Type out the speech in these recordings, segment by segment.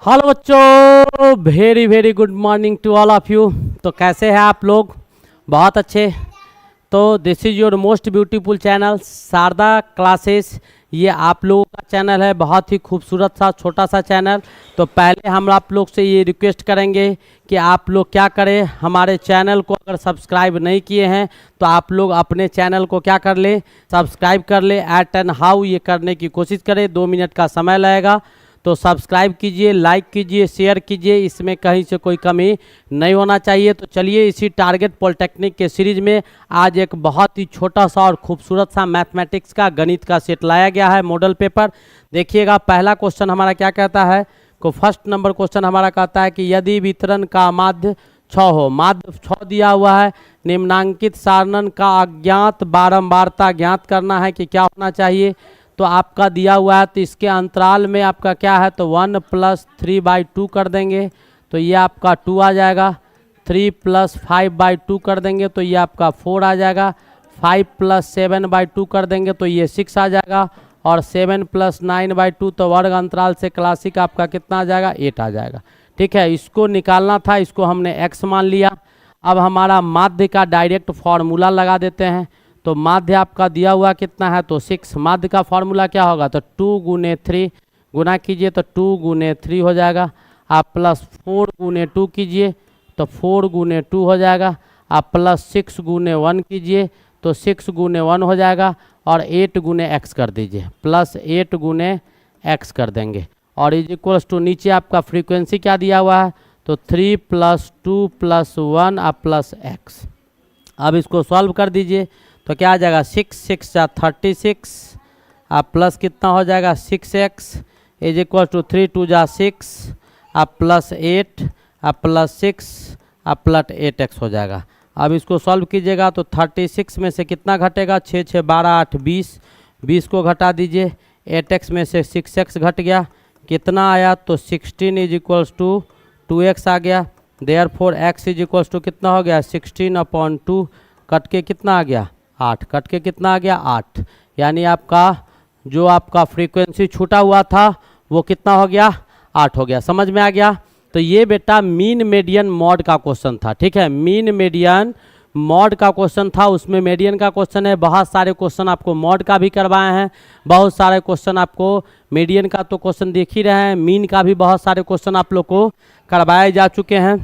Hello बच्चों, very very good morning to all of you. तो कैसे हैं आप लोग? बहुत अच्छे। तो this is your most beautiful channel Sharda classes. ये आप लोगों का चैनल है, बहुत ही खूबसूरत सा छोटा सा चैनल। तो पहले हम आप लोग से ये रिक्वेस्ट करेंगे कि आप लोग क्या करें, हमारे चैनल को अगर सब्सक्राइब नहीं किए हैं तो आप लोग अपने चैनल को क्या कर ले, सब्सक्राइब कर ले। एट एंड हाउ ये करने की कोशिश करें, 2 मिनट का समय लगेगा। तो सब्सक्राइब कीजिए, लाइक कीजिए, शेयर कीजिए, इसमें कहीं से कोई कमी नहीं होना चाहिए। तो चलिए इसी टारगेट पॉलिटेक्निक के सीरीज में आज एक बहुत ही छोटा सा और खूबसूरत सा मैथमेटिक्स का गणित का सेट लाया गया है, मॉडल पेपर। देखिएगा पहला क्वेश्चन हमारा क्या कहता है, को फर्स्ट नंबर क्वेश्चन हमारा कहता है कि यदि वितरण का माध्य 6 हो, माध्य 6 दिया हुआ है, निम्नांकित सारणन का अज्ञात बारंबारता ज्ञात करना है कि क्या होना चाहिए। तो आपका दिया हुआ है, तो इसके अंतराल में आपका क्या है, तो 1 + 3/2 कर देंगे तो ये आपका 2 आ जाएगा। 3 + 5/2 कर देंगे तो ये आपका 4 आ जाएगा। 5 + 7/2 कर देंगे तो ये 6 आ जाएगा। और 7 + 9/2 तो वर्ग अंतराल से क्लासिक आपका कितना आ जाएगा, 8 आ जाएगा। ठीक है, इसको निकालना था, इसको हमने x मान लिया। अब हमारा माध्य का डायरेक्ट फार्मूला लगा देते हैं। तो माध्य आपका दिया हुआ कितना है, तो 6। माध्य का फार्मूला क्या होगा, तो 2 × 3 गुना कीजिए तो 2 × 3 हो जाएगा। आप प्लस 4 × 2 कीजिए तो 4 × 2 हो जाएगा। आप प्लस 6 × 1 कीजिए तो 6 × 1 हो जाएगा। और 8 × x कर दीजिए, प्लस 8 × x कर देंगे। और इज इक्वल्स टू नीचे आपका फ्रीक्वेंसी क्या दिया हुआ है, तो 3 + 2 + 1 और प्लस x। अब इसको सॉल्व कर दीजिए तो क्या आ जाएगा, 6 6 या 36। आप प्लस कितना हो जाएगा, 6x इज इक्वल टू 3 2 जा 6 आप प्लस 8 आप प्लस 6 आप प्लस 8x हो जाएगा। अब इसको सॉल्व कीजिएगा तो 36 में से कितना घटेगा, 6 6 12 8 20, 20 को घटा दीजिए। 8x में से 6x घट गया, कितना आया, तो 16 इज इक्वल्स टू 2x आ गया। Therefore x is equals to कितना हो गया, 16/2 कट के कितना आ गया, 8। कट के कितना आ गया, 8। यानी आपका जो आपका फ्रीक्वेंसी छूटा हुआ था वो कितना हो गया, 8 हो गया। समझ में आ गया। तो ये बेटा मीन मीडियन मॉड का क्वेश्चन था। ठीक है, मीन मीडियन मॉड का क्वेश्चन था, उसमें मीडियन का क्वेश्चन है। बहुत सारे क्वेश्चन आपको मॉड का भी करवाए हैं, बहुत सारे क्वेश्चन आपको मीडियन का तो क्वेश्चन देख ही रहे हैं, मीन का भी बहुत सारे क्वेश्चन आप लोग को करवाए जा चुके हैं।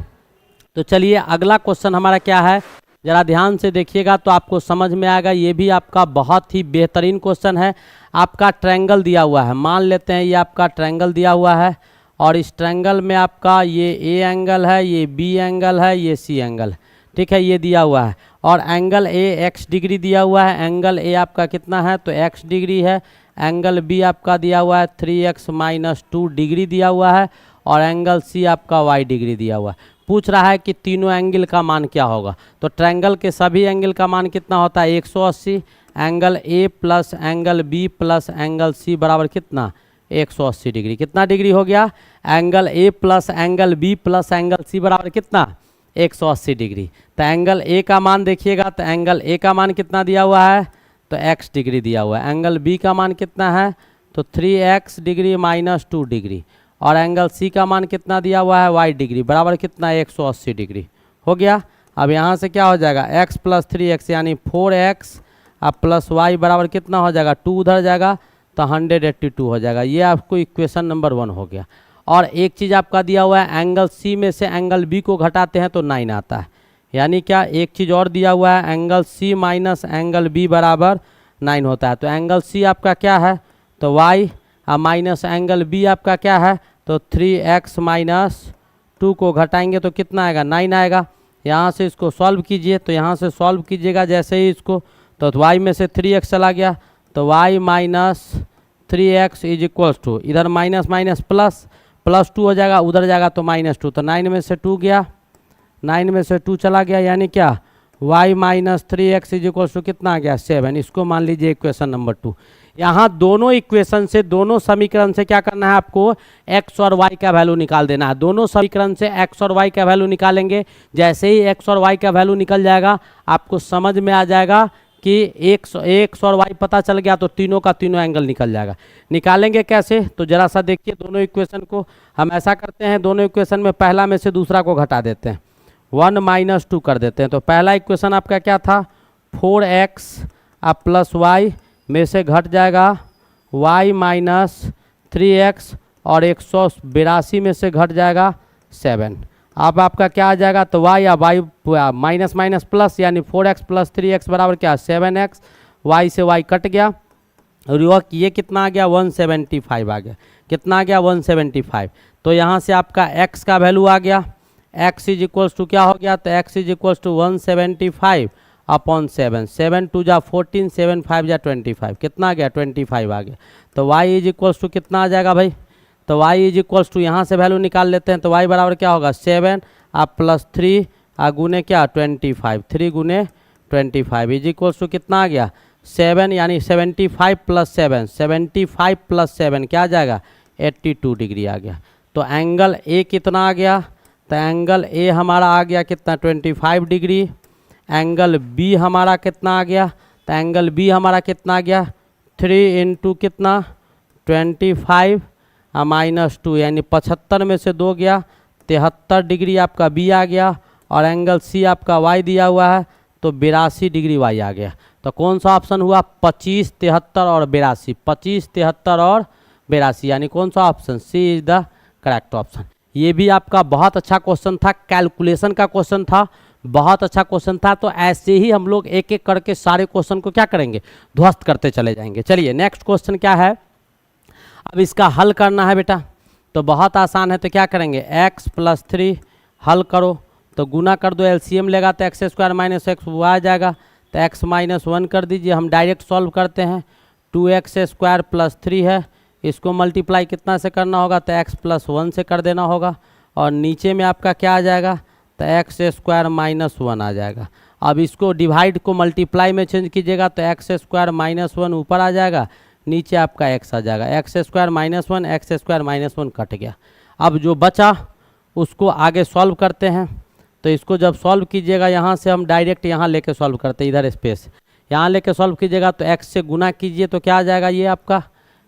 तो चलिए अगला क्वेश्चन हमारा क्या है, ज़रा ध्यान से देखिएगा तो आपको समझ में आएगा। ये भी आपका बहुत ही बेहतरीन क्वेश्चन है। आपका ट्रायंगल दिया हुआ है, मान लेते हैं ये आपका ट्रायंगल दिया हुआ है और इस ट्रायंगल में आपका ये ए एंगल है, ये बी एंगल है, ये सी एंगल। ठीक है, ये दिया हुआ है। और एंगल ए x डिग्री दिया हुआ है। एंगल ए आपका कितना है, तो x डिग्री है। एंगल बी आपका दिया हुआ है 3x - 2 डिग्री दिया हुआ है। और एंगल सी आपका y डिग्री दिया हुआ है। पूछ रहा है कि तीनों एंगल का मान क्या होगा। तो ट्रायंगल के सभी एंगल का मान कितना होता है, 180। Angle A plus angle B plus angle C बराबर कितना, 180 डिग्री। कितना डिग्री हो गया, angle A plus angle B plus angle C बराबर कितना, 180 डिग्री। तो एंगल ए का मान देखिएगा, तो एंगल ए का मान कितना दिया हुआ है, तो x डिग्री दिया हुआ है। एंगल बी का मान कितना है, तो 3x डिग्री - 2 डिग्री। और एंगल सी का मान कितना दिया हुआ है, y डिग्री बराबर कितना, 180 डिग्री हो गया। अब यहाँ से क्या हो जाएगा, x + 3x यानी 4x अब प्लस y बराबर कितना हो जाएगा, 2 उधर जाएगा तो 182 हो जाएगा। ये आपको इक्वेशन नंबर 1 हो गया। और एक चीज़ आपका दिया हुआ है, एंगल सी में से एंगल बी को घटाते हैं तो 9 आता है। यानी क्या, एक चीज़ और दिया हुआ है, angle C minus angle B बराबर 9 होता है। तो एंगल सी आपका क्या है, तो y माइनस एंगल बी आपका क्या है, तो 3x - 2 को घटाएंगे तो कितना आएगा, 9 आएगा। यहाँ से इसको सॉल्व कीजिए, तो यहाँ से सॉल्व कीजिएगा जैसे ही इसको, तो y में से 3x चला गया तो y - 3x is equals to, इधर माइनस माइनस प्लस, प्लस 2 हो जाएगा, उधर जाएगा तो -2। तो 9 में से 2 गया, 9 में से 2 चला गया, यानी क्या, y - 3x is equals to कितना आ गया, 7। इसको मान लीजिए इक्वेशन नंबर 2। यहाँ दोनों इक्वेशन से, दोनों समीकरण से क्या करना है आपको, x और y का वैल्यू निकाल देना है। दोनों समीकरण से x और y का वैल्यू निकालेंगे। जैसे ही x और y का वैल्यू निकल जाएगा आपको समझ में आ जाएगा कि एक्स और वाई पता चल गया तो तीनों का तीनों एंगल निकल जाएगा। निकालेंगे कैसे, तो जरा सा देखिए दोनों इक्वेशन को। हम ऐसा करते हैं, दोनों इक्वेशन में पहला में से दूसरा को घटा देते हैं, 1 - 2 कर देते हैं। तो पहला इक्वेशन आपका क्या था, 4x अब प्लस वाई में से घट जाएगा y - 3x और 182 में से घट जाएगा 7। अब आपका क्या आ जाएगा, तो y या y माइनस माइनस प्लस, यानी 4x + 3x बराबर क्या 7x, y से y कट गया और ये कितना आ गया 175 आ गया। कितना आ गया 175। तो यहाँ से आपका x का वैल्यू आ गया, x = क्या हो गया, तो x = 175 अपॉन 7, 7 2 जा 14, 7 5 जा 25, कितना आ गया 25 आ गया। तो y = कितना आ जाएगा भाई, तो y = यहाँ से वैल्यू निकाल लेते हैं। तो y बराबर क्या होगा 7 आप प्लस 3 गुने क्या 25, 3 गुने 25 = कितना आ गया 7, यानी 75 + 7, 75 + 7 क्या आ जाएगा 82 डिग्री आ गया। तो एंगल ए कितना आ गया, तो एंगल ए हमारा आ गया कितना 25 डिग्री। एंगल बी हमारा कितना आ गया, तो एंगल बी हमारा कितना आ गया 3 × कितना 25 -2, यानी 75 में से 2 गया 73 डिग्री आपका बी आ गया। और एंगल सी आपका वाई दिया हुआ है तो 82 डिग्री वाई आ गया। तो कौन सा ऑप्शन हुआ 25, 73 और 82, 25, 73 और 82, यानी कौन सा option C is the correct option. ये भी आपका बहुत अच्छा क्वेश्चन था, कैलकुलेशन का क्वेश्चन था, बहुत अच्छा क्वेश्चन था। तो ऐसे ही हम लोग एक एक करके सारे क्वेश्चन को क्या करेंगे, ध्वस्त करते चले जाएंगे। चलिए नेक्स्ट क्वेश्चन क्या है, अब इसका हल करना है बेटा। तो बहुत आसान है, तो क्या करेंगे x + 3 हल करो, तो गुना कर दो, एलसीएम लेगा तो x² - x वो आ जाएगा। तो x - 1 कर दीजिए, हम डायरेक्ट सॉल्व करते हैं। 2x² + 3 है, इसको मल्टीप्लाई कितना से करना होगा, तो x + 1 से कर देना होगा। और नीचे में आपका क्या आ जाएगा, तो x² - 1 आ जाएगा। अब इसको डिवाइड को मल्टीप्लाई में चेंज कीजिएगा, तो x² - 1 ऊपर आ जाएगा, नीचे आपका x आ जाएगा। x² - 1 x² - 1 कट गया। अब जो बचा उसको आगे सॉल्व करते हैं। तो इसको जब सॉल्व कीजिएगा, यहाँ से हम डायरेक्ट यहाँ लेके सॉल्व करते हैं, इधर स्पेस यहाँ लेके सॉल्व कीजिएगा। तो x से गुना कीजिए, तो क्या आ जाएगा, ये आपका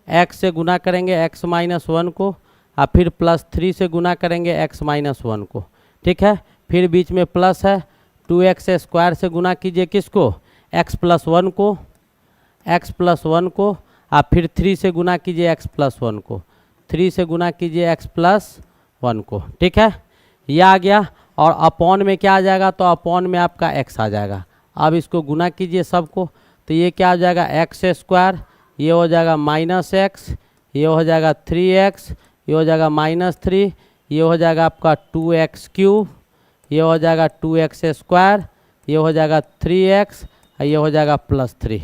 x से गुना करेंगे x - 1 को, और फिर प्लस 3 से गुना करेंगे x - 1 को, ठीक है। फिर बीच में प्लस है, 2x² से गुना कीजिए किसको, x + 1 को, x + 1 को, आप फिर 3 से गुना कीजिए x + 1 को, 3 से गुना कीजिए x + 1 को, ठीक है। यह आ गया। और अपॉन में क्या आ जाएगा, तो अपॉन में आपका x आ जाएगा। अब इसको गुना कीजिए सबको, तो ये क्या हो जाएगा x², ये हो जाएगा -x, ये हो जाएगा 3x, ये हो जाएगा -3, ये हो जाएगा आपका 2x³, ये हो जाएगा 2x², ये हो जाएगा 3x, ये हो जाएगा +3।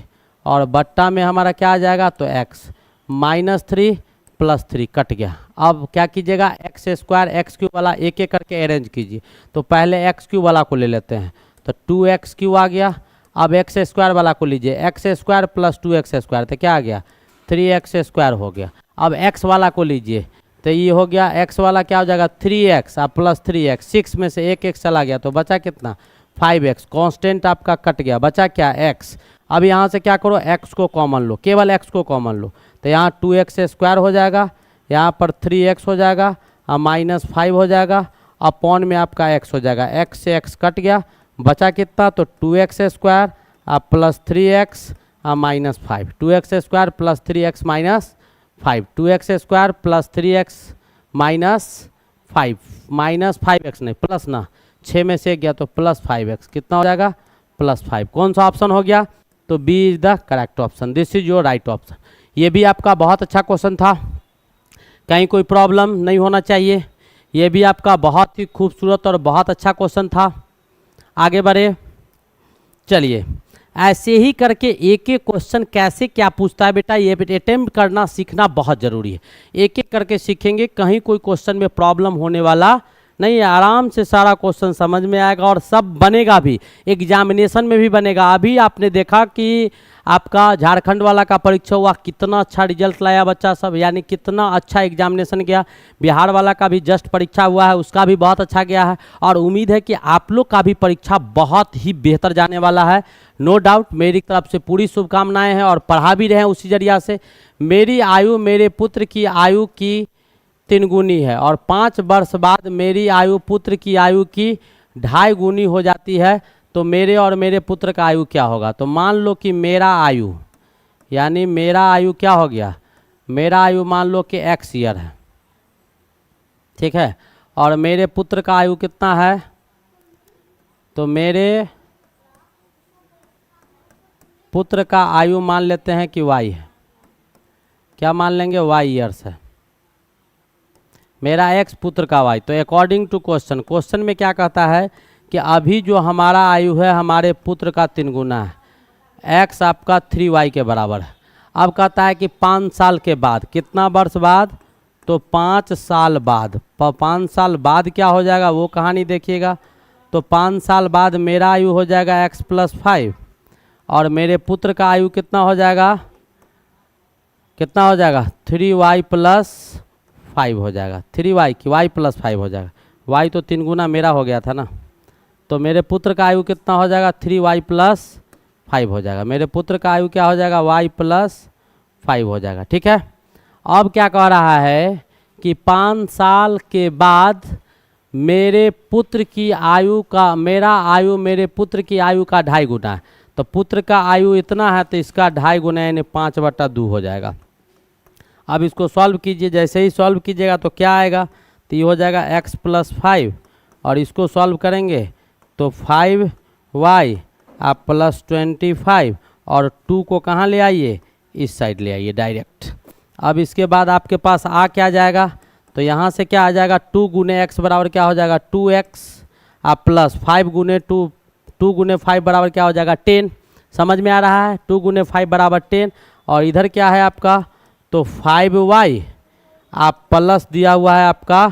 और बट्टा में हमारा क्या आ जाएगा, तो x -3 + 3 कट गया। अब क्या कीजिएगा x² x³ वाला एक एक करके अरेंज कीजिए। तो पहले x³ वाला को ले लेते हैं, तो 2x³ आ गया। अब x² वाला को लीजिए, x² + 2x², तो क्या आ गया 3x² हो गया। अब x वाला को लीजिए, तो ये हो गया x वाला क्या हो जाएगा 3x अब प्लस 3x, 6 में से एक x चला गया तो बचा कितना 5x। कांस्टेंट आपका कट गया, बचा क्या x। अब यहाँ से क्या करो x को कॉमन लो, केवल x को कॉमन लो, तो यहाँ 2x² हो जाएगा, यहाँ पर 3x हो जाएगा और -5 हो जाएगा, अपॉन में आपका x हो जाएगा। x से x कट गया, बचा कितना तो 2x² plus 3x -5, 2x² + 3x -5, 2x² + 3x -5, -5x नहीं प्लस ना, 6 में से गया तो +5x, कितना हो जाएगा +5। कौन सा ऑप्शन हो गया, तो B is the correct option, this is your right option. ये भी आपका बहुत अच्छा क्वेश्चन था, कहीं कोई प्रॉब्लम नहीं होना चाहिए। ये भी आपका बहुत ही खूबसूरत और बहुत अच्छा क्वेश्चन था। आगे बढ़े, चलिए ऐसे ही करके एक एक क्वेश्चन कैसे क्या पूछता है बेटा, ये अटेम्प्ट करना सीखना बहुत ज़रूरी है। एक एक करके सीखेंगे, कहीं कोई क्वेश्चन में प्रॉब्लम होने वाला नहीं है, आराम से सारा क्वेश्चन समझ में आएगा और सब बनेगा भी, एग्जामिनेशन में भी बनेगा। अभी आपने देखा कि आपका झारखंड वाला का परीक्षा हुआ, कितना अच्छा रिजल्ट लाया बच्चा सब, यानी कितना अच्छा एग्जामिनेशन गया। बिहार वाला का भी जस्ट परीक्षा हुआ है, उसका भी बहुत अच्छा गया है, और उम्मीद है कि आप लोग का भी परीक्षा बहुत ही बेहतर जाने वाला है। नो डाउट, मेरी तरफ से पूरी शुभकामनाएं हैं, और पढ़ा भी रहे हैं उसी जरिया से। मेरी आयु मेरे पुत्र की आयु की 3 गुनी है, और 5 वर्ष बाद मेरी आयु पुत्र की आयु की 2.5 गुनी हो जाती है। तो मेरे और मेरे पुत्र का आयु क्या होगा? तो मान लो कि मेरा आयु, यानी मेरा आयु क्या हो गया? मेरा आयु मान लो कि x ईयर है, ठीक है, और मेरे पुत्र का आयु कितना है? तो मेरे पुत्र का आयु मान लेते हैं कि y है। क्या मान लेंगे? y ईयर्स है। मेरा x पुत्र का y। तो अकॉर्डिंग टू क्वेश्चन में क्या कहता है कि अभी जो हमारा आयु है हमारे पुत्र का 3 गुना है, x आपका 3y के बराबर है। अब कहता है कि 5 साल के बाद, कितना वर्ष बाद? तो 5 साल बाद। 5 साल बाद क्या हो जाएगा वो कहानी देखिएगा। तो 5 साल बाद मेरा आयु हो जाएगा x + 5, और मेरे पुत्र का आयु कितना हो जाएगा? कितना हो जाएगा? 3y + 5 हो जाएगा। 3y की y + 5 हो जाएगा। y तो 3 गुना मेरा हो गया था ना, तो मेरे पुत्र का आयु कितना हो जाएगा? 3y + 5 हो जाएगा। मेरे पुत्र का आयु क्या हो जाएगा? y + 5 हो जाएगा, ठीक है। अब क्या कह रहा है कि 5 साल के बाद मेरे पुत्र की आयु का, मेरा आयु मेरे पुत्र की आयु का 2.5 गुना है। तो पुत्र का आयु इतना है तो इसका 2.5 गुना यानी 5/2 हो जाएगा। अब इसको सॉल्व कीजिए, जैसे ही सॉल्व कीजिएगा तो क्या आएगा? तो ये हो जाएगा x + 5, और इसको सॉल्व करेंगे तो 5y आप +25, और 2 को कहाँ ले आइए? इस साइड ले आइए डायरेक्ट। अब इसके बाद आपके पास आ क्या जाएगा? तो यहाँ से क्या आ जाएगा? 2 गुने x बराबर क्या हो जाएगा? 2x, आप +5 गुने 2 गुने 5 बराबर क्या हो जाएगा? 10। समझ में आ रहा है? 2 गुने 5 बराबर 10, और इधर क्या है आपका? तो 5y आप प्लस दिया हुआ है आपका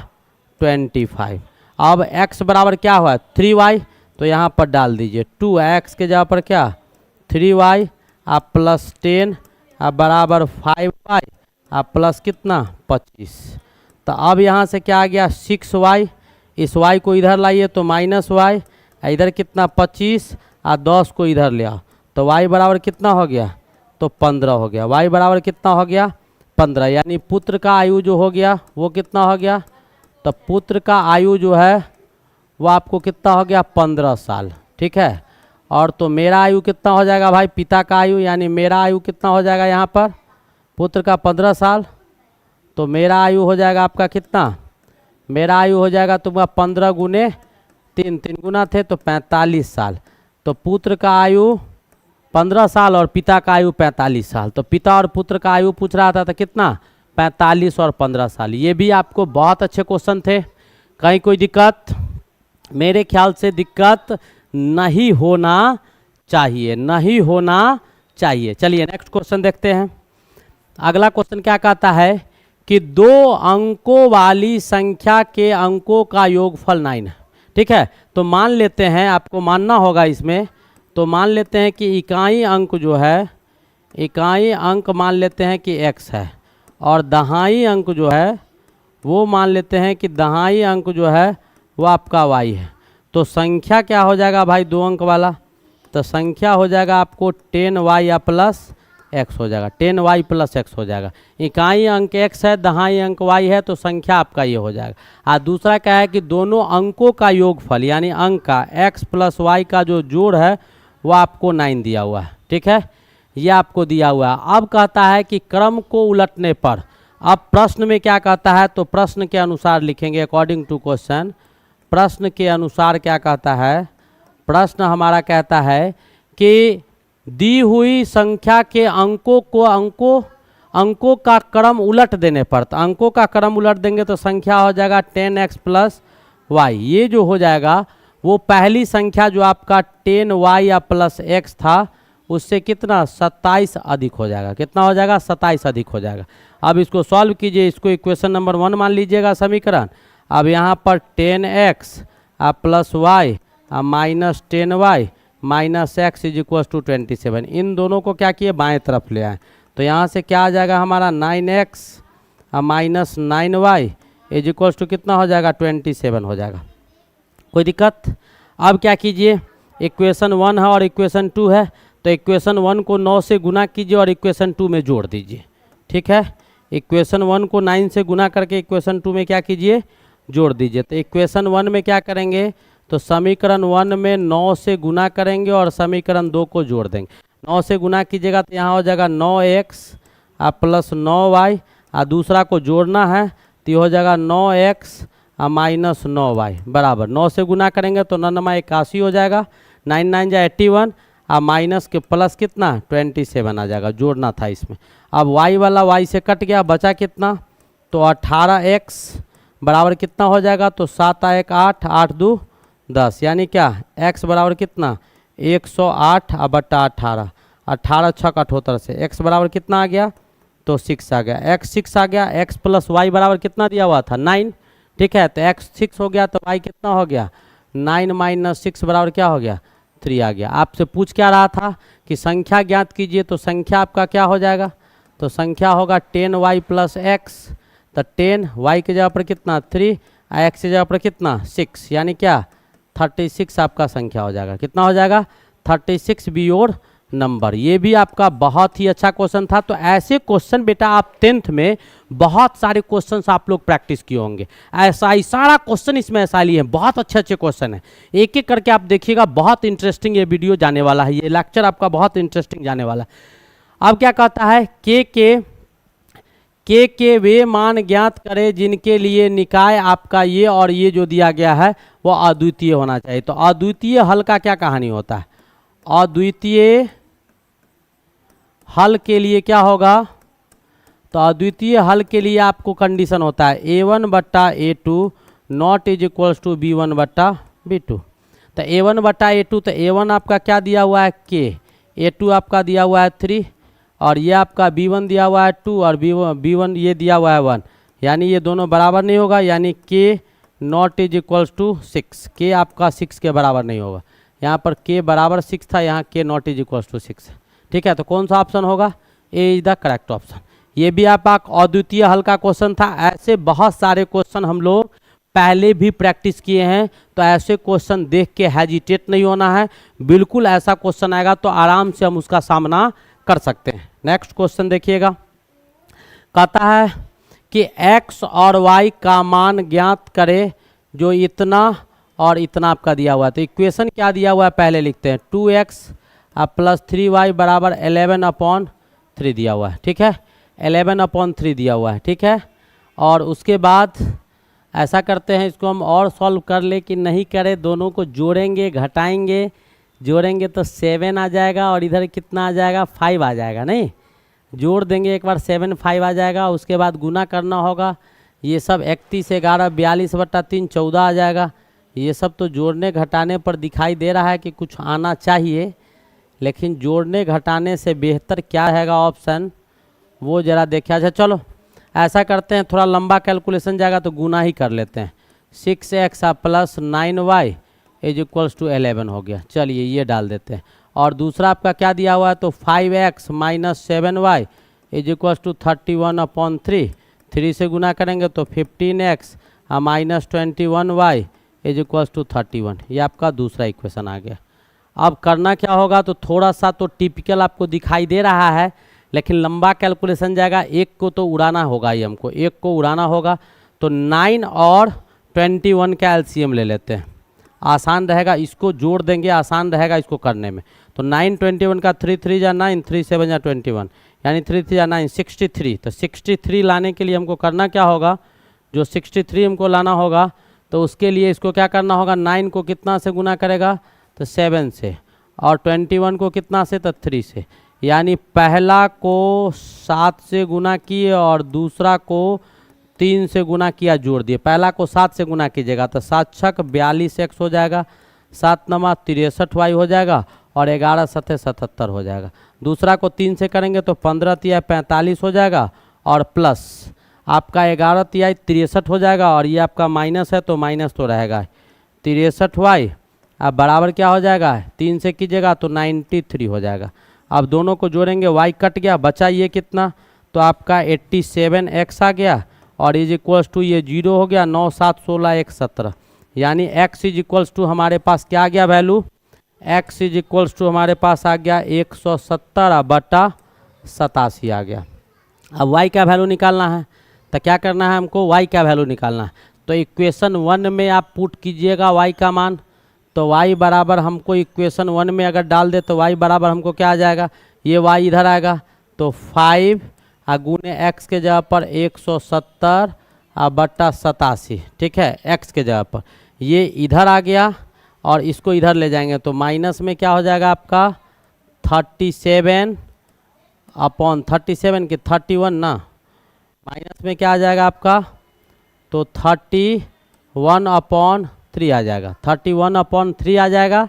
25। अब x बराबर क्या हुआ? 3y, तो यहाँ पर डाल दीजिए 2x के जगह पर क्या? 3y आप +10 आप बराबर 5y आप प्लस कितना? 25। तो अब यहाँ से क्या आ गया? 6y, इस y को इधर लाइए तो -y, इधर कितना? 25, और 10 को इधर ले आओ तो y बराबर कितना हो गया? तो 15 हो गया। y बराबर कितना हो गया? 15। यानी पुत्र का आयु जो हो गया वो कितना हो गया? तो पुत्र का आयु जो है वो आपको कितना हो गया? 15 साल, ठीक है। और तो मेरा आयु कितना हो जाएगा भाई? पिता का आयु, यानी मेरा आयु कितना हो जाएगा यहाँ पर? पुत्र का 15 साल, तो मेरा आयु हो जाएगा आपका कितना? मेरा आयु हो जाएगा तुम्हारा 15 गुने 3, 3 गुना थे तो 45 साल। तो पुत्र का आयु 15 साल और पिता का आयु 45 साल। तो पिता और पुत्र का आयु पूछ रहा था तो कितना? 45 और 15 साल। ये भी आपको बहुत अच्छे क्वेश्चन थे। कहीं कोई दिक्कत? मेरे ख्याल से दिक्कत नहीं होना चाहिए, नहीं होना चाहिए। चलिए नेक्स्ट क्वेश्चन देखते हैं। अगला क्वेश्चन क्या कहता है कि 2 अंकों वाली संख्या के अंकों का योगफल 9 है, ठीक है। तो मान लेते हैं, आपको मानना होगा इसमें, तो मान लेते हैं कि इकाई अंक जो है, इकाई अंक मान लेते हैं कि x है, और दहाई अंक जो है वो मान लेते हैं कि दहाई अंक जो है वो आपका y है। तो संख्या क्या हो जाएगा भाई 2 अंक वाला? तो संख्या हो जाएगा आपको 10y या प्लस x हो जाएगा, 10y + x हो जाएगा। इकाई अंक x है, दहाई अंक y है, तो संख्या आपका ये हो जाएगा। और दूसरा क्या है कि दोनों अंकों का योगफल यानी अंक का x + y का जो जोड़ है वो आपको 9 दिया हुआ है, ठीक है, ये आपको दिया हुआ है। अब कहता है कि क्रम को उलटने पर, अब प्रश्न में क्या कहता है? तो प्रश्न के अनुसार लिखेंगे अकॉर्डिंग टू क्वेश्चन। प्रश्न के अनुसार क्या कहता है? प्रश्न हमारा कहता है कि दी हुई संख्या के अंकों को अंकों का क्रम उलट देने पर, तो अंकों का क्रम उलट देंगे तो संख्या हो जाएगा 10x + y। ये जो हो जाएगा वो पहली संख्या जो आपका 10y या प्लस x था उससे कितना? 27 अधिक हो जाएगा। कितना हो जाएगा? 27 अधिक हो जाएगा। अब इसको सॉल्व कीजिए, इसको इक्वेशन नंबर 1 मान लीजिएगा समीकरण। अब यहाँ पर 10x + y -10y minus x is equal to 27। इन दोनों को क्या किए, बाएं तरफ ले आए। तो यहाँ से क्या आ जाएगा हमारा 9x minus 9y is equal to कितना हो जाएगा, 27 हो जाएगा। कोई दिक्कत? अब क्या कीजिए, इक्वेशन 1 है और इक्वेशन 2 है, तो इक्वेशन 1 को 9 से गुना कीजिए और इक्वेशन 2 में जोड़ दीजिए। ठीक है, इक्वेशन 1 को 9 से गुना करके इक्वेशन 2 में क्या कीजिए, जोड़ दीजिए। तो इक्वेशन 1 में क्या करेंगे, तो समीकरण 1 में 9 से गुना करेंगे और समीकरण 2 को जोड़ देंगे। 9 से गुना कीजिएगा तो यहाँ हो जाएगा 9x प्लस 9y, और दूसरा को जोड़ना है तो ये हो जाएगा 9x माइनस 9y बराबर 9 से गुना करेंगे तो 9 9 81 हो जाएगा, 9 9 जा 81 और माइनस के प्लस कितना 27 आ जाएगा, जोड़ना था इसमें। अब y वाला y से कट गया, बचा कितना, तो 18x बराबर कितना हो जाएगा, तो 7 1 8 8 2 10, यानी क्या x बराबर कितना 108 बटा 18, 18 6 78 से x बराबर कितना आ गया, तो 6 आ गया, x 6 आ गया। x प्लस y बराबर कितना दिया हुआ था 9, ठीक है, तो x 6 हो गया तो y कितना हो गया 9 माइनस 6 बराबर क्या हो गया 3 आ गया। आपसे पूछ क्या रहा था कि संख्या ज्ञात कीजिए, तो संख्या आपका क्या हो जाएगा, तो संख्या होगा 10y प्लस एक्स, तो 10y के जगह पर कितना 3, x की जगह पर कितना 6, यानी क्या 36 आपका संख्या हो जाएगा। कितना हो जाएगा 36 बी योर नंबर। ये भी आपका बहुत ही अच्छा क्वेश्चन था। तो ऐसे क्वेश्चन बेटा आप 10th में बहुत सारे क्वेश्चंस आप लोग प्रैक्टिस किए होंगे, ऐसा ही सारा क्वेश्चन इसमें ऐसा लिए हैं, बहुत अच्छे अच्छे क्वेश्चन हैं, एक एक करके आप देखिएगा, बहुत इंटरेस्टिंग ये वीडियो जाने वाला है, ये लेक्चर आपका बहुत इंटरेस्टिंग जाने वाला है। अब क्या कहता है, के वे मान ज्ञात करें जिनके लिए निकाय आपका ये और ये जो दिया गया है वो अद्वितीय होना चाहिए। तो अद्वितीय हल का क्या कहानी होता है, अद्वितीय हल के लिए क्या होगा, तो अद्वितीय हल के लिए आपको कंडीशन होता है a1 बट्टा a2 not is equals to b1 बट्टा b2। तो a1 बट्टा a2, तो a1 आपका क्या दिया हुआ है k, a2 आपका दिया हुआ है 3 और ये आपका b1 दिया हुआ है 2 और b1 ये दिया हुआ है 1, यानी ये दोनों बराबर नहीं होगा, यानी k naught is equals to 6, k आपका 6 के बराबर नहीं होगा। यहाँ पर k बराबर 6 था, यहाँ k naught is equals to 6। ठीक है, तो कौन सा ऑप्शन होगा, A is the correct option. ये भी आपका अद्वितीय हल का क्वेश्चन था। ऐसे बहुत सारे क्वेश्चन हम लोग पहले भी प्रैक्टिस किए हैं, तो ऐसे क्वेश्चन देख के हेजिटेट नहीं होना है, बिल्कुल ऐसा क्वेश्चन आएगा तो आराम से हम उसका सामना कर सकते हैं। नेक्स्ट क्वेश्चन देखिएगा, कहता है कि x और y का मान ज्ञात करें जो इतना और इतना आपका दिया हुआ है। तो इक्वेशन क्या दिया हुआ है पहले लिखते हैं, 2x प्लस 3y बराबर 11/3 दिया हुआ है। ठीक है, 11/3 दिया हुआ है। ठीक है, और उसके बाद ऐसा करते हैं, इसको हम और सॉल्व कर ले कि नहीं करें, दोनों को जोड़ेंगे घटाएंगे, जोड़ेंगे तो 7 आ जाएगा और इधर कितना आ जाएगा 5 आ जाएगा, नहीं जोड़ देंगे एक बार 7 5 आ जाएगा, उसके बाद गुना करना होगा, ये सब 31 11 42/3 14 आ जाएगा। ये सब तो जोड़ने घटाने पर दिखाई दे रहा है कि कुछ आना चाहिए, लेकिन जोड़ने घटाने से बेहतर क्या रहेगा ऑप्शन, वो ज़रा देखा जाए। चलो ऐसा करते हैं, थोड़ा लंबा कैलकुलेशन जाएगा तो गुना ही कर लेते हैं। 6x plus 9y is equals to 11 हो गया। चलिए ये डाल देते हैं, और दूसरा आपका क्या दिया हुआ है, तो 5x minus 7y is equals to 31/3, 3 से गुना करेंगे तो 15x minus 21y is equals to 31। ये आपका दूसरा इक्वेशन आ गया। अब करना क्या होगा, तो थोड़ा सा तो टिपिकल आपको दिखाई दे रहा है, लेकिन लंबा कैलकुलेशन जाएगा, एक को तो उड़ाना होगा ही, हमको एक को उड़ाना होगा। तो 9 और 21 का एलसीएम ले लेते हैं, आसान रहेगा, इसको जोड़ देंगे, आसान रहेगा इसको करने में। तो 9 21 का 3 3 जा 9, 3 7 जा 21, यानी 3 3 जा 9 63। तो 63 लाने के लिए हमको करना क्या होगा, जो 63 हमको लाना होगा, तो उसके लिए इसको क्या करना होगा, 9 को कितना से गुना करेगा, तो 7 से, और 21 को कितना से, तो 3 से, यानी पहला को 7 से गुना किए और दूसरा को 3 से गुना किया, जोड़ दिए। पहला को 7 से गुना कीजिएगा तो 7 छक 42x हो जाएगा, 7 नमा 63y हो जाएगा, और 11 सतह 77 हो जाएगा। दूसरा को 3 से करेंगे तो 15 तिया 45 हो जाएगा, और प्लस आपका 11 तिया 63 हो जाएगा, और ये आपका माइनस है तो माइनस तो रहेगा 63y अब बराबर क्या हो जाएगा, 3 से कीजिएगा तो 93 हो जाएगा। अब दोनों को जोड़ेंगे, y कट गया, बचा ये कितना, तो आपका 87x आ गया और इज इक्वल्स टू ये 0 हो गया, 9 7 16 1 17, यानी x इज इक्वल्स टू हमारे पास क्या आ गया value, x is equals to हमारे पास आ गया 170/87 आ गया। अब y का वैल्यू निकालना है, तो क्या करना है हमको, y का वैल्यू निकालना है। तो इक्वेशन 1 में आप पुट कीजिएगा y का मान, तो y बराबर हमको इक्वेशन 1 में अगर डाल दे तो y बराबर हमको क्या आ जाएगा, ये y इधर आएगा तो 5 गुने x के जगह पर 170/87, ठीक है, x के जगह पर ये इधर आ गया और इसको इधर ले जाएंगे तो माइनस में क्या हो जाएगा आपका 37/37 की 31 ना, माइनस में क्या आ जाएगा आपका, तो 31/3 आ जाएगा, 31/3 आ जाएगा,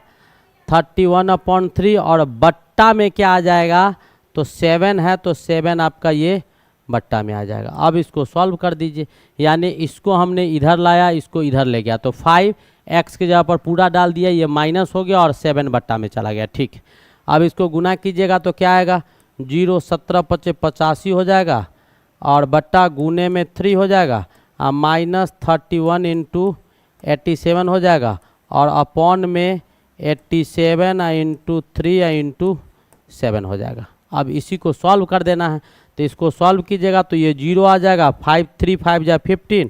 31/3 और बट्टा में क्या आ जाएगा, तो 7 है तो 7 आपका ये बट्टा में आ जाएगा। अब इसको सॉल्व कर दीजिए, यानी इसको हमने इधर लाया, इसको इधर ले गया तो 5 x के जगह पर पूरा डाल दिया, ये माइनस हो गया और 7 बट्टा में चला गया, ठीक। अब इसको गुना कीजिएगा तो क्या आएगा, 0 17 5 85 हो जाएगा और बट्टा गुने में 3 हो जाएगा और माइनस 31 इंटू 87 हो जाएगा और अपॉन में 87 इंटू 3 इंटू 7 हो जाएगा। अब इसी को सॉल्व कर देना है, तो इसको सॉल्व कीजिएगा तो ये 0 आ जाएगा, 5 3 5 जा 15,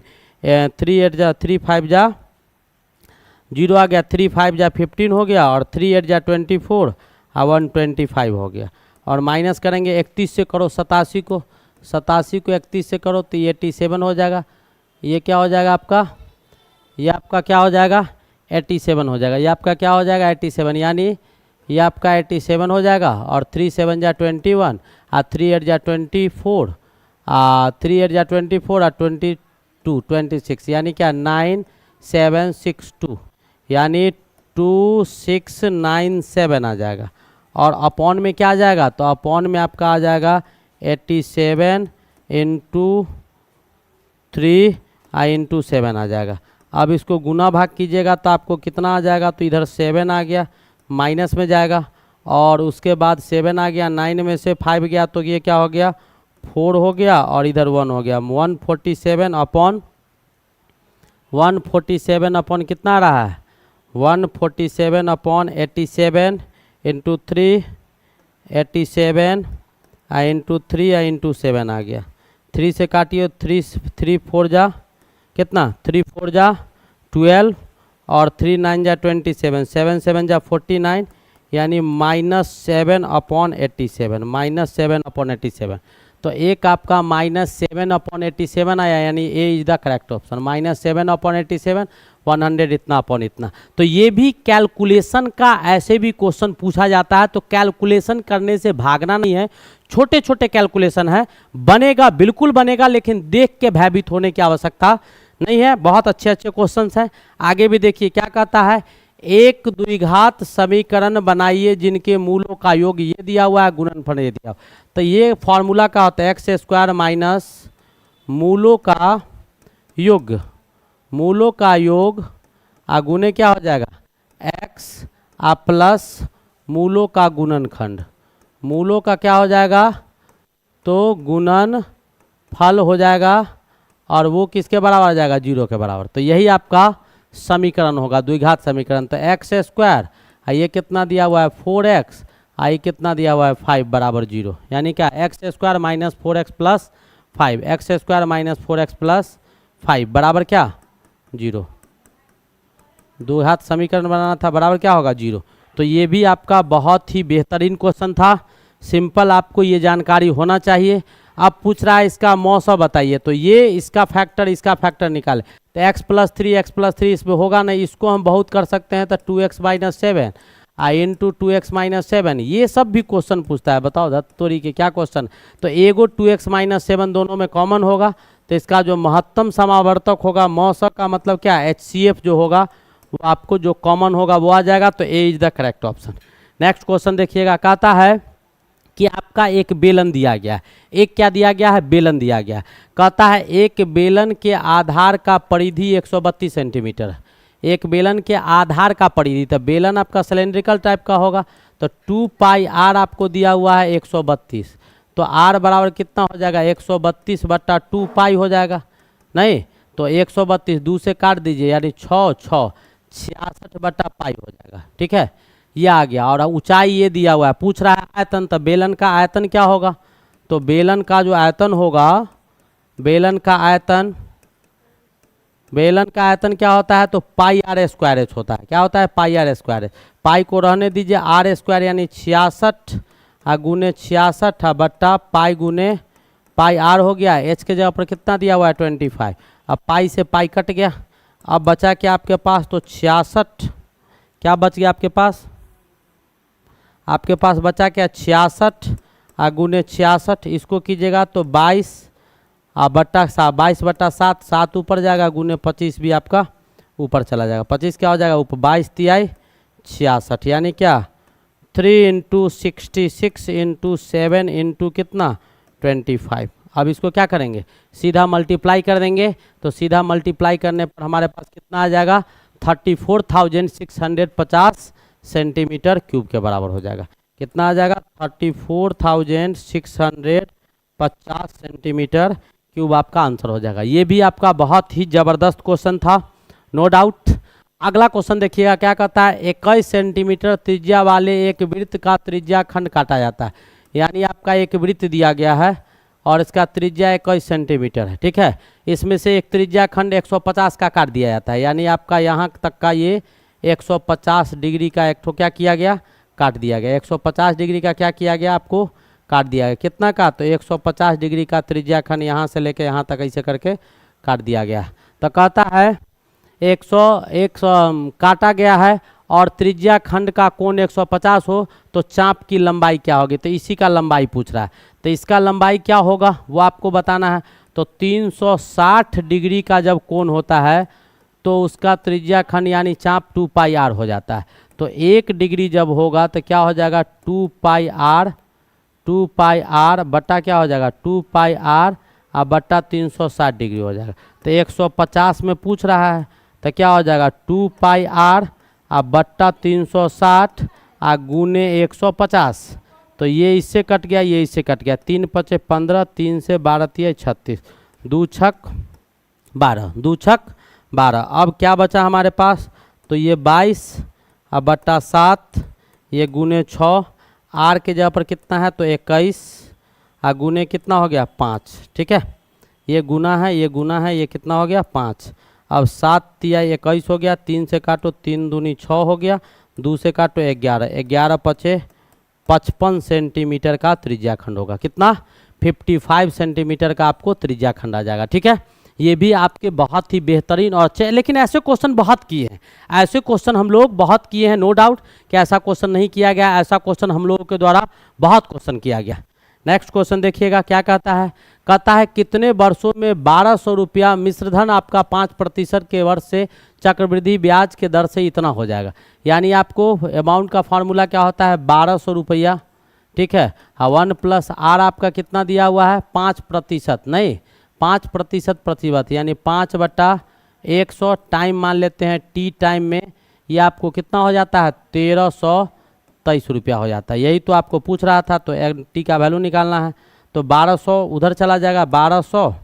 3 8 जा 3 5 जा 0 आ गया, 3 5 जा 15 हो गया और 3 8 जा 24 और 125 हो गया। और माइनस करेंगे 31 से करो 87 को, 87 को 31 से करो तो 87 हो जाएगा। ये क्या हो जाएगा आपका, ये आपका क्या हो जाएगा 87 हो जाएगा, ये आपका क्या हो जाएगा 87, यानी ये आपका 87 हो जाएगा और 3 7 जा 21 और 3 8 जा 24, 3 8 जा 24 और 22 26, यानी क्या 9762, यानी 2697 आ जाएगा। और अपॉन में क्या आ जाएगा, तो अपॉन में आपका आ जाएगा 87 इंटू 3 इंटू 7 आ जाएगा। अब इसको गुना भाग कीजिएगा तो आपको कितना आ जाएगा, तो इधर 7 आ गया, माइनस में जाएगा और उसके बाद 7 आ गया, 9 में से 5 गया तो ये क्या हो गया 4 हो गया और इधर 1 हो गया, 147 अपॉन कितना रहा है, 147/87 इंटू 3, 87 इंटू 3 इंटू 7 आ गया। 3 से काटिए, 3 4 जा कितना, 3 4 जा 12 और 3 9 जा 27, 7 7 जा 49, यानी -7/87, -7/87। तो एक आपका -7/87 आया, यानी ए इज द करेक्ट ऑप्शन, -7/87, 100 इतना अपॉन इतना। तो ये भी कैलकुलेशन का ऐसे भी क्वेश्चन पूछा जाता है, तो कैलकुलेशन करने से भागना नहीं है, छोटे छोटे कैलकुलेशन है, बनेगा बिल्कुल बनेगा, लेकिन देख के भयभीत होने की आवश्यकता नहीं है। बहुत अच्छे अच्छे क्वेश्चंस हैं। आगे भी देखिए क्या कहता है, एक द्विघात समीकरण बनाइए जिनके मूलों का योग ये दिया हुआ है, गुणनफल ये दिया हुआ। तो ये फॉर्मूला का होता है x² माइनस मूलों का योग गुने क्या हो जाएगा x प्लस मूलों का गुणनखंड, मूलों का क्या हो जाएगा, तो गुणनफल हो जाएगा और वो किसके बराबर आ जाएगा, 0 के बराबर। तो यही आपका समीकरण होगा द्विघात समीकरण। तो x², ये कितना दिया हुआ है 4x, आई कितना दिया हुआ है 5 बराबर 0, यानी क्या x² minus 4x plus 5, x² minus 4x plus 5 बराबर क्या 0। द्विघात समीकरण बनाना था, बराबर क्या होगा 0। तो ये भी आपका बहुत ही बेहतरीन क्वेश्चन था, सिंपल, आपको ये जानकारी होना चाहिए। अब पूछ रहा है इसका मौसा बताइए, तो ये इसका फैक्टर निकाले, तो x + 3 इसमें होगा नहीं, इसको हम बहुत कर सकते हैं, तो 2x - 7 इंटू 2x - 7, ये सब भी क्वेश्चन पूछता है। बताओ धत्तोरी के क्या क्वेश्चन, तो एगो 2x - 7 दोनों में कॉमन होगा, तो इसका जो महत्तम समावर्तक होगा, मौसा का मतलब क्या HCF जो होगा वो आपको जो कॉमन होगा वो आ जाएगा, तो A is the correct option. Next question देखिएगा, कहता है कि आपका एक बेलन दिया गया है, एक क्या दिया गया है, बेलन दिया गया है। कहता है एक बेलन के आधार का परिधि 132 सेंटीमीटर है, एक बेलन के आधार का परिधि, तो बेलन आपका सिलेंड्रिकल टाइप का होगा, तो 2 पाई आर आपको दिया हुआ है 132, तो आर बराबर कितना हो जाएगा 132 बट्टा 2 पाई हो जाएगा, नहीं तो 132 2 से काट दीजिए, यानी 6 6 66 बट्टा पाई हो जाएगा। ठीक है, ये आ गया। और ऊंचाई ये दिया हुआ है, पूछ रहा है आयतन, तो बेलन का आयतन क्या होगा, तो बेलन का जो आयतन होगा, बेलन का आयतन क्या होता है, तो पाई आर स्क्वायर एच होता है। क्या होता है, पाई आर स्क्वायर एच। पाई को रहने दीजिए, आर स्क्वायर यानी 66 गुने 66 बट्टा पाई गुने पाई आर हो गया। एच के जगह पर कितना दिया हुआ है 25। अब पाई से पाई कट गया, अब बचा क्या आपके पास, तो 66, क्या बच गया आपके पास, आपके पास बचा क्या 66 गुने 66, इसको कीजिएगा तो 22 बट्टा 22 बट्टा 7, 7 ऊपर जाएगा, गुने 25 भी आपका ऊपर चला जाएगा, 25 क्या हो जाएगा ऊपर, 22 तिहाई 66, यानी क्या 3 इंटू 66 इंटू 7 इंटू कितना 25। अब इसको क्या करेंगे, सीधा मल्टीप्लाई कर देंगे, तो सीधा मल्टीप्लाई करने पर हमारे पास कितना आ जाएगा 34,650 सेंटीमीटर क्यूब के बराबर हो जाएगा। कितना आ जाएगा 34,650 सेंटीमीटर क्यूब आपका आंसर हो जाएगा। ये भी आपका बहुत ही ज़बरदस्त क्वेश्चन था, नो डाउट। अगला क्वेश्चन देखिएगा क्या कहता है, 21 सेंटीमीटर त्रिज्या वाले एक वृत्त का त्रिज्या खंड काटा जाता है। यानी आपका एक वृत्त दिया गया है और इसका त्रिज्या 21 सेंटीमीटर है। ठीक है, इसमें से एक त्रिज्या खंड 150 का काट दिया जाता है, यानी आपका यहाँ तक का ये 150 डिग्री का एक ठो क्या किया गया, काट दिया गया। 150 डिग्री का क्या किया गया, आपको काट दिया गया। कितना का, तो 150 डिग्री का त्रिज्या खंड यहाँ से लेके यहाँ तक ऐसे करके काट दिया गया। तो कहता है 100 काटा गया है और त्रिज्या खंड का कोण 150 हो तो चाप की लंबाई क्या होगी, तो इसी का लंबाई पूछ रहा है। तो इसका लंबाई क्या होगा वो आपको बताना है। तो 360 डिग्री का जब कोण होता है तो उसका त्रिज्या खंड यानी चाप 2 पाई आर हो जाता है। तो 1 डिग्री जब होगा तो क्या हो जाएगा 2 पाई आर बट्टा क्या हो जाएगा 2 पाई आर बट्टा 360 डिग्री हो जाएगा। तो 150 में पूछ रहा है तो क्या हो जाएगा 2 पाई आर बट्टा 360 गुने 150। तो ये इससे कट गया, ये इससे कट गया, 3 पचे 15, 3 से 12 तिया 36, 2 छक 12, 2 छक 12। अब क्या बचा हमारे पास, तो ये 22 बट्टा 7, ये गुने 6, आर के जगह पर कितना है तो 21 गुने कितना हो गया 5। ठीक है, ये गुना है, ये गुना है, ये कितना हो गया 5। अब 7 तिया 21 हो गया, 3 से काटो 3 दूनी 6 हो गया, 2 से काटो 11, 11 पचे 55 सेंटीमीटर का त्रिज्या खंड होगा। कितना 55 सेंटीमीटर का आपको त्रिज्या खंड आ जाएगा। ठीक है, ये भी आपके बहुत ही बेहतरीन और अच्छे, लेकिन ऐसे क्वेश्चन बहुत किए हैं, ऐसे क्वेश्चन हम लोग बहुत किए हैं, नो डाउट कि ऐसा क्वेश्चन नहीं किया गया, ऐसा क्वेश्चन हम लोगों के द्वारा बहुत क्वेश्चन किया गया। नेक्स्ट क्वेश्चन देखिएगा क्या कहता है, कहता है कितने वर्षों में 1200 रुपया मिश्रधन आपका 5% के वर्ष से चक्रवृद्धि ब्याज के दर से इतना हो जाएगा। यानी आपको अमाउंट का फार्मूला क्या होता है 1200 रुपया। ठीक है, 1 प्लस आर आपका कितना दिया हुआ है 5%, नहीं 5% प्रतिशत यानी 5/100 टाइम मान लेते हैं टी टाइम में, ये आपको कितना हो जाता है 1323 रुपया हो जाता है। यही तो आपको पूछ रहा था, तो टी का वैल्यू निकालना है। तो 1200 उधर चला जाएगा 1200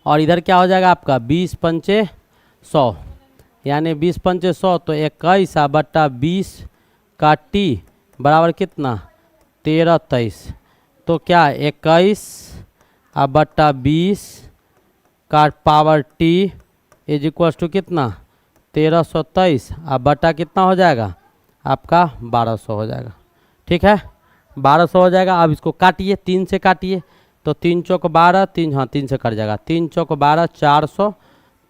और इधर क्या हो जाएगा आपका 20 पंचे 100, यानी 20 पंचे 100 तो 21 बट्टा 20 का टी बराबर कितना 1323। तो क्या 21 बट्टा 20 का power T is equal to कितना 1323 बट्टा कितना हो जाएगा आपका 1200 हो जाएगा। ठीक है, 1200 हो जाएगा। अब इसको काटिए, 3 से काटिए, तो 3 चौक 12, 3 हाँ 3 से कट जाएगा, 3 चौक 12 400,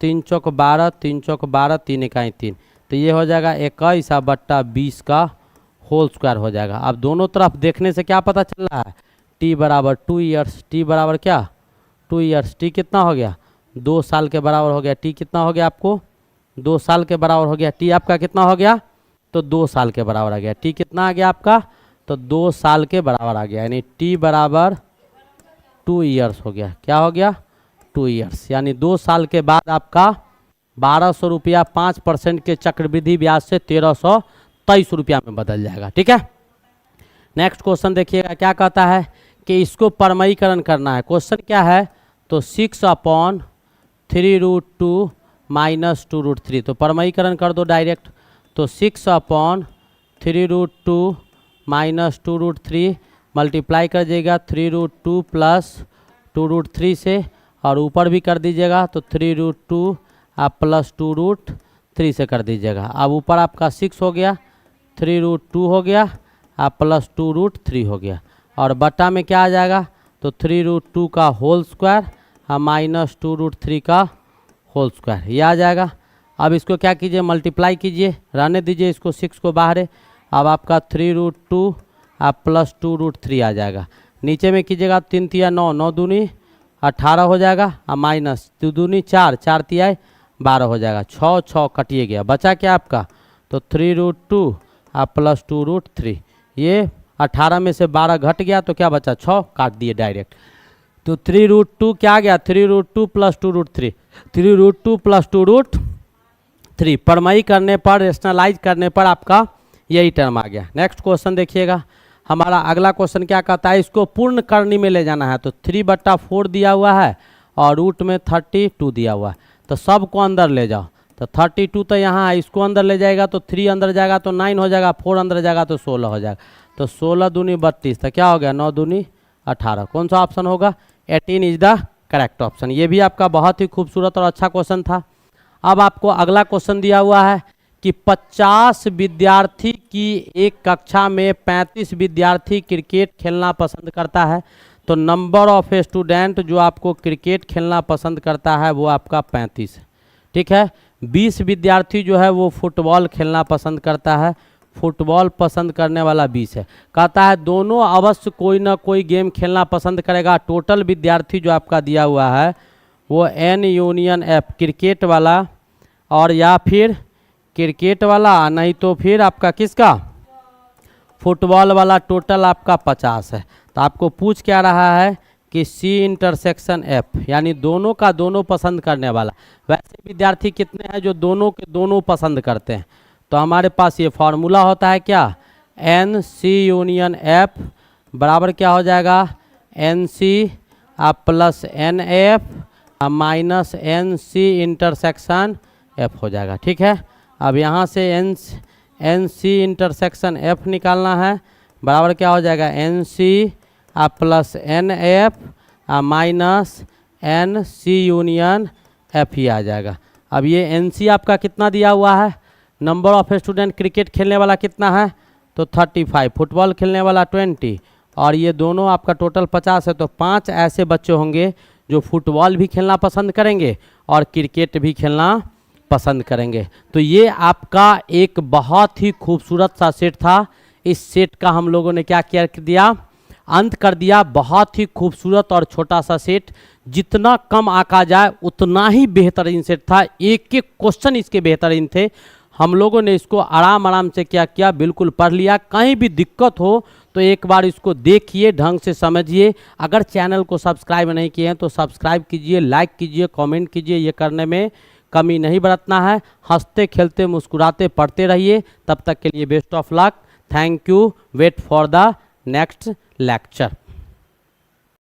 3 चौक 12, 3 चौक 12, 3 इकाई 3, तो ये हो जाएगा 21 बट्टा 20 का होल स्क्वायर हो जाएगा। अब दोनों तरफ देखने से क्या पता चल रहा है टी बराबर 2 ईयर्स, टी बराबर क्या 2 ईयर्स, टी कितना हो गया 2 साल के बराबर हो गया। टी कितना हो गया आपको 2 साल के बराबर हो गया। टी आपका कितना हो गया तो 2 साल के बराबर आ गया। टी कितना आ गया आपका तो 2 साल के बराबर आ गया, यानी टी बराबर 2 ईयर्स हो गया। क्या हो गया 2 ईयर्स, यानी 2 साल के बाद आपका 1200 रुपया 5% के चक्रवृद्धि ब्याज से 1323 रुपया में बदल जाएगा। ठीक है, नेक्स्ट क्वेश्चन देखिएगा क्या कहता है कि इसको परमयीकरण करना है। क्वेश्चन क्या है, तो 6/3√2 - 2√3, तो परमयीकरण कर दो डायरेक्ट। तो 6/3√2 - 2√3 मल्टीप्लाई कर दीजिएगा 3√2 प्लस 2√3 से, और ऊपर भी कर दीजिएगा तो 3√2 आप प्लस 2√3 से कर दीजिएगा। अब ऊपर आपका 6 हो गया, 3√2 हो गया, आप प्लस 2√3 हो गया, और बटा में क्या आ जाएगा, तो 3√2 का होल स्क्वायर और माइनस 2√3 का होल स्क्वायर, ये आ जाएगा। अब इसको क्या कीजिए, मल्टीप्लाई कीजिए, रहने दीजिए इसको 6 को बाहर। अब आपका 3√2 आप प्लस 2√3 आ जाएगा। नीचे में कीजिएगा 3 तिया 9, 9 दूनी 18 हो जाएगा, और माइनस 2 दूनी 4, 4 तिया 12 हो जाएगा। 6 6 कटिए गया, बचा क्या आपका, तो 3√2 आप प्लस 2√3, ये 18 में से 12 घट गया तो क्या बचा, 6, काट दिए डायरेक्ट। तो 3√2 क्या आ गया, 3√2 प्लस 2√3, 3√2 प्लस 2√3 परमयी करने पर, रेशनलाइज करने पर आपका यही टर्म आ गया। नेक्स्ट क्वेश्चन देखिएगा, हमारा अगला क्वेश्चन क्या कहता है, इसको पूर्ण करनी में ले जाना है। तो 3/4 दिया हुआ है और रूट में 32 दिया हुआ है, तो सबको अंदर ले जाओ। तो 32 तो यहाँ है, इसको अंदर ले जाएगा तो 3 अंदर जाएगा तो 9 हो जाएगा, 4 अंदर जाएगा तो 16 हो जाएगा। तो 16 दूनी 32, तो क्या हो गया, 9 दूनी 18। कौन सा ऑप्शन होगा, 18 इज द करेक्ट ऑप्शन। ये भी आपका बहुत ही खूबसूरत और अच्छा क्वेश्चन था। अब आपको अगला क्वेश्चन दिया हुआ है कि 50 विद्यार्थी की एक कक्षा में 35 विद्यार्थी क्रिकेट खेलना पसंद करता है, तो नंबर ऑफ स्टूडेंट जो आपको क्रिकेट खेलना पसंद करता है वो आपका 35 है। ठीक है, 20 विद्यार्थी जो है वो फुटबॉल खेलना पसंद करता है, फुटबॉल पसंद करने वाला 20 है। कहता है दोनों अवश्य कोई ना कोई गेम खेलना पसंद करेगा। टोटल विद्यार्थी जो आपका दिया हुआ है वो N यूनियन F क्रिकेट वाला, और या फिर क्रिकेट वाला, नहीं तो फिर आपका किसका, फुटबॉल वाला, टोटल आपका 50 है। तो आपको पूछ क्या रहा है कि C∩F, यानी दोनों का दोनों पसंद करने वाला। वैसे विद्यार्थी कितने हैं जो दोनों के दोनों पसंद करते हैं, तो हमारे पास ये फॉर्मूला होता है क्या, NC यूनियन F बराबर क्या हो जाएगा, NC आप प्लस NF माइनस NC∩F हो जाएगा। ठीक है, अब यहाँ से NC∩F निकालना है, बराबर क्या हो जाएगा, NC आप plus NF minus NC union F ही आ जाएगा। अब ये NC आपका कितना दिया हुआ है, नंबर ऑफ स्टूडेंट क्रिकेट खेलने वाला कितना है, तो 35, फुटबॉल खेलने वाला 20, और ये दोनों आपका टोटल 50 है। तो 5 ऐसे बच्चे होंगे जो फुटबॉल भी खेलना पसंद करेंगे और क्रिकेट भी खेलना पसंद करेंगे। तो ये आपका एक बहुत ही खूबसूरत सा सेट था। इस सेट का हम लोगों ने क्या किया दिया, अंत कर दिया। बहुत ही खूबसूरत और छोटा सा सेट, जितना कम आंका जाए उतना ही बेहतरीन सेट था। एक एक क्वेश्चन इसके बेहतरीन थे। हम लोगों ने इसको आराम आराम से क्या किया, बिल्कुल पढ़ लिया। कहीं भी दिक्कत हो तो एक बार इसको देखिए, ढंग से समझिए। अगर चैनल को सब्सक्राइब नहीं किए हैं तो सब्सक्राइब कीजिए, लाइक कीजिए, कमेंट कीजिए। ये करने में कमी नहीं बरतना है। हंसते खेलते मुस्कुराते पढ़ते रहिए। तब तक के लिए best of luck. Thank you. Wait for the next lecture.